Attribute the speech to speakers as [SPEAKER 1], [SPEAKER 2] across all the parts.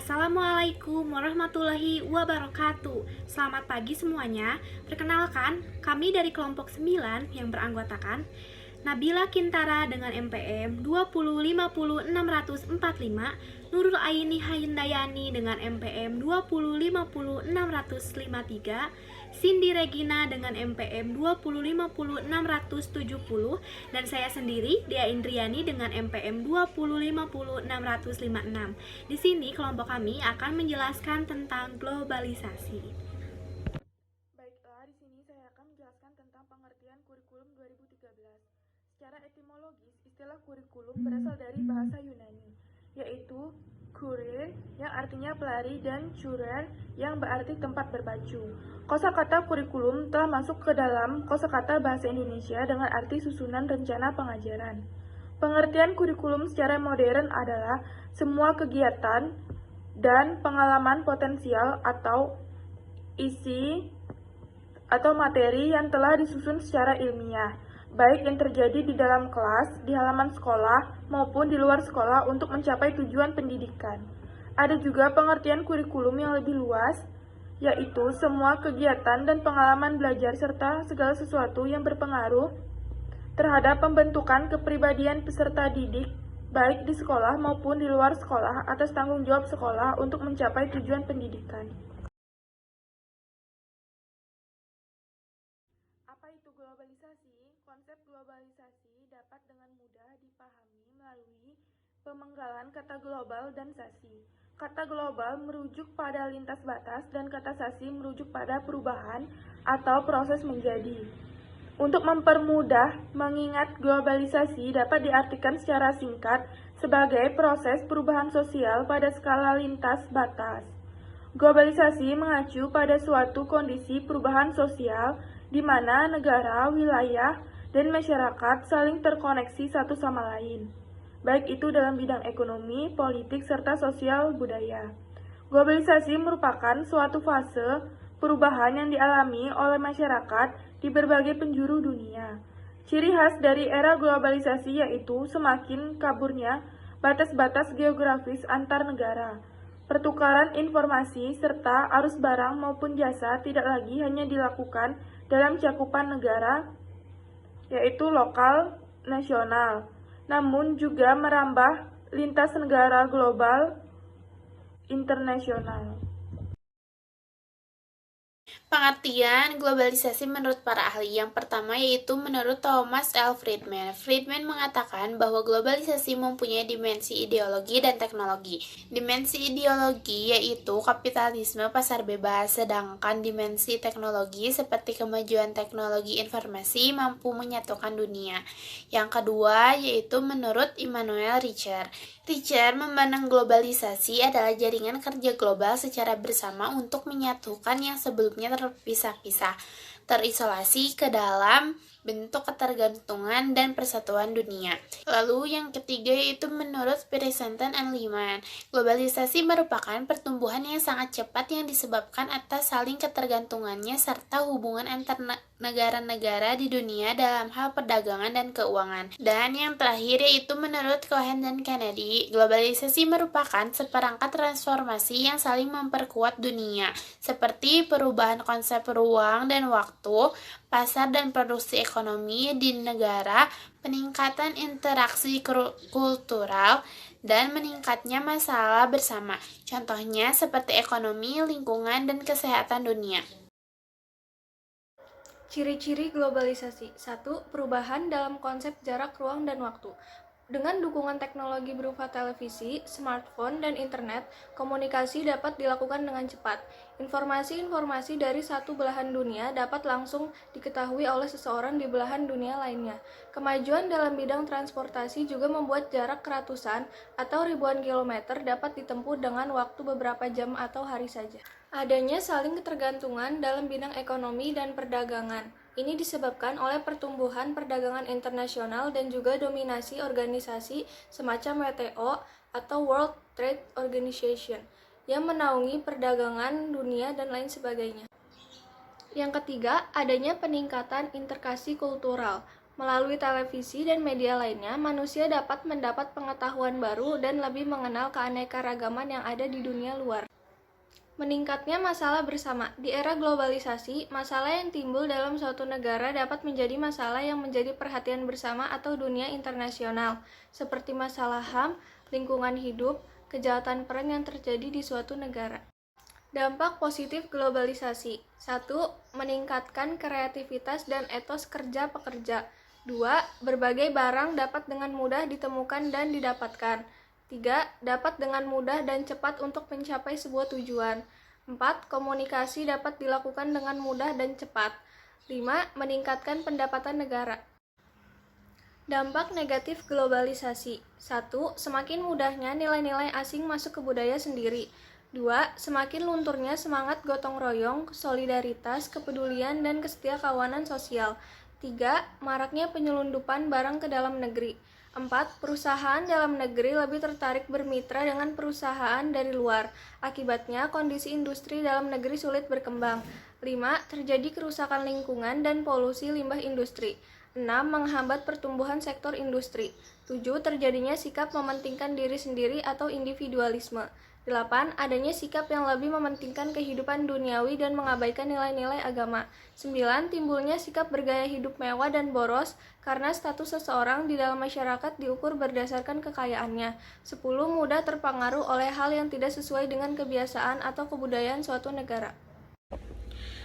[SPEAKER 1] Assalamualaikum warahmatullahi wabarakatuh. Selamat pagi semuanya. Perkenalkan, kami dari kelompok 9 yang beranggotakan Nabila Kintara dengan MPM 2050645, Nurul Aini Hayendayani dengan MPM 2050653, Cindy Regina dengan MPM 2050670, dan saya sendiri Dea Indriani dengan MPM 2050656. Di sini kelompok kami akan menjelaskan tentang globalisasi.
[SPEAKER 2] Baiklah, di sini saya akan menjelaskan tentang pengertian kurikulum 2013. Secara etimologis, istilah kurikulum berasal dari bahasa Yunani, yaitu kurir yang artinya pelari dan churer yang berarti tempat berpacu. Kosakata kurikulum telah masuk ke dalam kosakata bahasa Indonesia dengan arti susunan rencana pengajaran. Pengertian kurikulum secara modern adalah semua kegiatan dan pengalaman potensial atau isi atau materi yang telah disusun secara ilmiah, baik yang terjadi di dalam kelas, di halaman sekolah, maupun di luar sekolah untuk mencapai tujuan pendidikan. Ada juga pengertian kurikulum yang lebih luas, yaitu semua kegiatan dan pengalaman belajar serta segala sesuatu yang berpengaruh terhadap pembentukan kepribadian peserta didik, baik di sekolah maupun di luar sekolah atas tanggung jawab sekolah untuk mencapai tujuan pendidikan. Apa itu globalisasi? Konsep globalisasi dapat dengan mudah dipahami melalui pemenggalan kata global dan sasi. Kata global merujuk pada lintas batas dan kata sasi merujuk pada perubahan atau proses menjadi. Untuk mempermudah mengingat globalisasi dapat diartikan secara singkat sebagai proses perubahan sosial pada skala lintas batas. Globalisasi mengacu pada suatu kondisi perubahan sosial di mana negara, wilayah, dan masyarakat saling terkoneksi satu sama lain, baik itu dalam bidang ekonomi, politik, serta sosial budaya. Globalisasi merupakan suatu fase perubahan yang dialami oleh masyarakat di berbagai penjuru dunia. Ciri khas dari era globalisasi yaitu semakin kaburnya batas-batas geografis antar negara. Pertukaran informasi serta arus barang maupun jasa tidak lagi hanya dilakukan dalam cakupan negara, yaitu lokal, nasional, namun juga merambah lintas negara global, internasional.
[SPEAKER 3] Pengertian globalisasi menurut para ahli yang pertama yaitu menurut Thomas L. Friedman. Friedman mengatakan bahwa globalisasi mempunyai dimensi ideologi dan teknologi. Dimensi ideologi yaitu kapitalisme pasar bebas, sedangkan dimensi teknologi seperti kemajuan teknologi informasi mampu menyatukan dunia. Yang kedua yaitu menurut Immanuel Richer. Richer memandang globalisasi adalah jaringan kerja global secara bersama untuk menyatukan yang sebelumnya terpisah-pisah, terisolasi ke dalam bentuk ketergantungan dan persatuan dunia. Lalu yang ketiga yaitu menurut Pirsenten and Lehman. Globalisasi merupakan pertumbuhan yang sangat cepat yang disebabkan atas saling ketergantungannya serta hubungan antar negara-negara di dunia dalam hal perdagangan dan keuangan. Dan yang terakhir yaitu menurut Cohen dan Kennedy, globalisasi merupakan seperangkat transformasi yang saling memperkuat dunia, seperti perubahan konsep ruang dan waktu, pasar dan produksi ekonomi di negara, peningkatan interaksi kultural, dan meningkatnya masalah bersama. Contohnya seperti ekonomi, lingkungan, dan kesehatan dunia.
[SPEAKER 4] Ciri-ciri globalisasi. 1. Perubahan dalam konsep jarak, ruang, dan waktu. Dengan dukungan teknologi berupa televisi, smartphone, dan internet, komunikasi dapat dilakukan dengan cepat. Informasi-informasi dari satu belahan dunia dapat langsung diketahui oleh seseorang di belahan dunia lainnya. Kemajuan dalam bidang transportasi juga membuat jarak ratusan atau ribuan kilometer dapat ditempuh dengan waktu beberapa jam atau hari saja. Adanya saling ketergantungan dalam bidang ekonomi dan perdagangan. Ini disebabkan oleh pertumbuhan perdagangan internasional dan juga dominasi organisasi semacam WTO atau World Trade Organization yang menaungi perdagangan dunia dan lain sebagainya. Yang ketiga, adanya peningkatan interaksi kultural. Melalui televisi dan media lainnya, manusia dapat mendapat pengetahuan baru dan lebih mengenal keanekaragaman yang ada di dunia luar. Meningkatnya masalah bersama. Di era globalisasi, masalah yang timbul dalam suatu negara dapat menjadi masalah yang menjadi perhatian bersama atau dunia internasional, seperti masalah HAM, lingkungan hidup, kejahatan perang yang terjadi di suatu negara. Dampak positif globalisasi. 1. Meningkatkan kreativitas dan etos kerja pekerja. 2. Berbagai barang dapat dengan mudah ditemukan dan didapatkan. 3. Dapat dengan mudah dan cepat untuk mencapai sebuah tujuan. 4. Komunikasi dapat dilakukan dengan mudah dan cepat. 5. Meningkatkan pendapatan negara. Dampak negatif globalisasi. 1. Semakin mudahnya nilai-nilai asing masuk ke budaya sendiri. 2. Semakin lunturnya semangat gotong royong, solidaritas, kepedulian, dan kesetiakawanan sosial. 3. Maraknya penyelundupan barang ke dalam negeri. 4. Perusahaan dalam negeri lebih tertarik bermitra dengan perusahaan dari luar. Akibatnya, kondisi industri dalam negeri sulit berkembang. 5. Terjadi kerusakan lingkungan dan polusi limbah industri. 6. Menghambat pertumbuhan sektor industri. 7. Terjadinya sikap mementingkan diri sendiri atau individualisme. 8. Adanya sikap yang lebih mementingkan kehidupan duniawi dan mengabaikan nilai-nilai agama. 9. Timbulnya sikap bergaya hidup mewah dan boros karena status seseorang di dalam masyarakat diukur berdasarkan kekayaannya. 10. Mudah terpengaruh oleh hal yang tidak sesuai dengan kebiasaan atau kebudayaan suatu negara.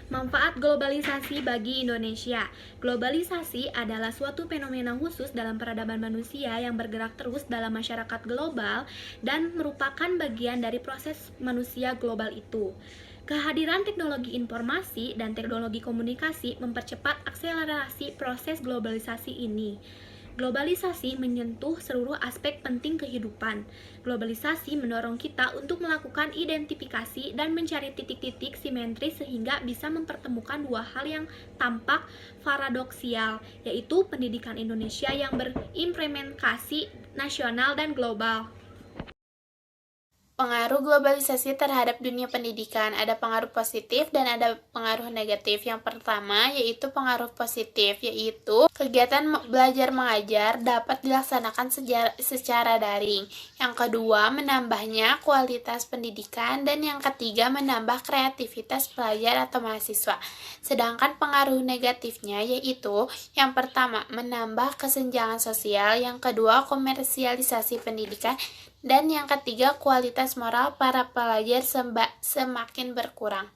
[SPEAKER 1] Manfaat globalisasi bagi Indonesia. Globalisasi adalah suatu fenomena khusus dalam peradaban manusia yang bergerak terus dalam masyarakat global dan merupakan bagian dari proses manusia global itu. Kehadiran teknologi informasi dan teknologi komunikasi mempercepat akselerasi proses globalisasi ini. Globalisasi menyentuh seluruh aspek penting kehidupan. Globalisasi mendorong kita untuk melakukan identifikasi dan mencari titik-titik simetris sehingga bisa mempertemukan dua hal yang tampak paradoksial, yaitu pendidikan Indonesia yang berimplementasi nasional dan global.
[SPEAKER 3] Pengaruh globalisasi terhadap dunia pendidikan, ada pengaruh positif dan ada pengaruh negatif. Yang pertama yaitu pengaruh positif, yaitu kegiatan belajar mengajar dapat dilaksanakan secara daring. Yang kedua, menambahnya kualitas pendidikan, dan yang ketiga, menambah kreativitas pelajar atau mahasiswa. Sedangkan pengaruh negatifnya yaitu yang pertama, menambah kesenjangan sosial, yang kedua, komersialisasi pendidikan, dan yang ketiga, kualitas moral para pelajar semakin berkurang.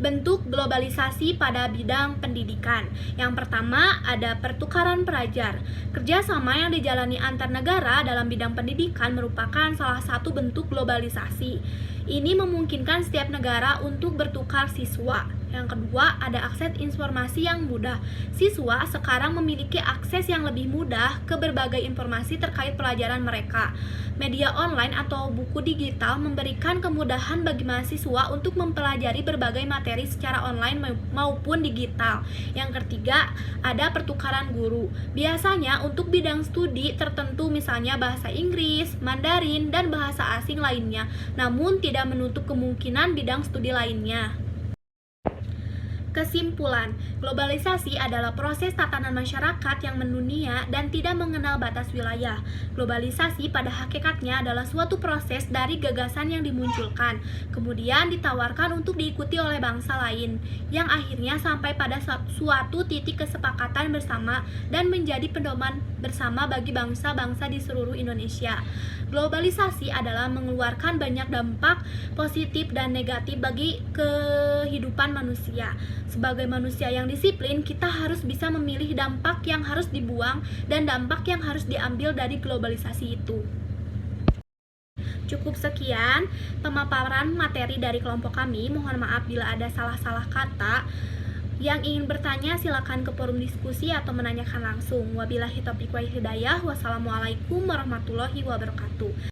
[SPEAKER 1] Bentuk globalisasi pada bidang pendidikan. Yang pertama, ada pertukaran pelajar. Kerjasama yang dijalani antar negara dalam bidang pendidikan merupakan salah satu bentuk globalisasi. Ini memungkinkan setiap negara untuk bertukar siswa. Yang kedua, ada akses informasi yang mudah. Siswa sekarang memiliki akses yang lebih mudah ke berbagai informasi terkait pelajaran mereka. Media online atau buku digital memberikan kemudahan bagi mahasiswa untuk mempelajari berbagai materi secara online maupun digital. Yang ketiga, ada pertukaran guru. Biasanya untuk bidang studi tertentu, misalnya bahasa Inggris, Mandarin, dan bahasa asing lainnya, namun tidak menutup kemungkinan bidang studi lainnya. Kesimpulan, globalisasi adalah proses tatanan masyarakat yang mendunia dan tidak mengenal batas wilayah. Globalisasi pada hakikatnya adalah suatu proses dari gagasan yang dimunculkan, kemudian ditawarkan untuk diikuti oleh bangsa lain, yang akhirnya sampai pada suatu titik kesepakatan bersama dan menjadi pedoman bersama bagi bangsa-bangsa di seluruh Indonesia. Globalisasi adalah mengeluarkan banyak dampak positif dan negatif bagi kehidupan manusia. Sebagai manusia yang disiplin, kita harus bisa memilih dampak yang harus dibuang dan dampak yang harus diambil dari globalisasi itu. Cukup sekian pemaparan materi dari kelompok kami. Mohon maaf bila ada salah-salah kata. Yang ingin bertanya silakan ke forum diskusi atau menanyakan langsung. Wabillahi taufiq wal hidayah. Wassalamualaikum warahmatullahi wabarakatuh.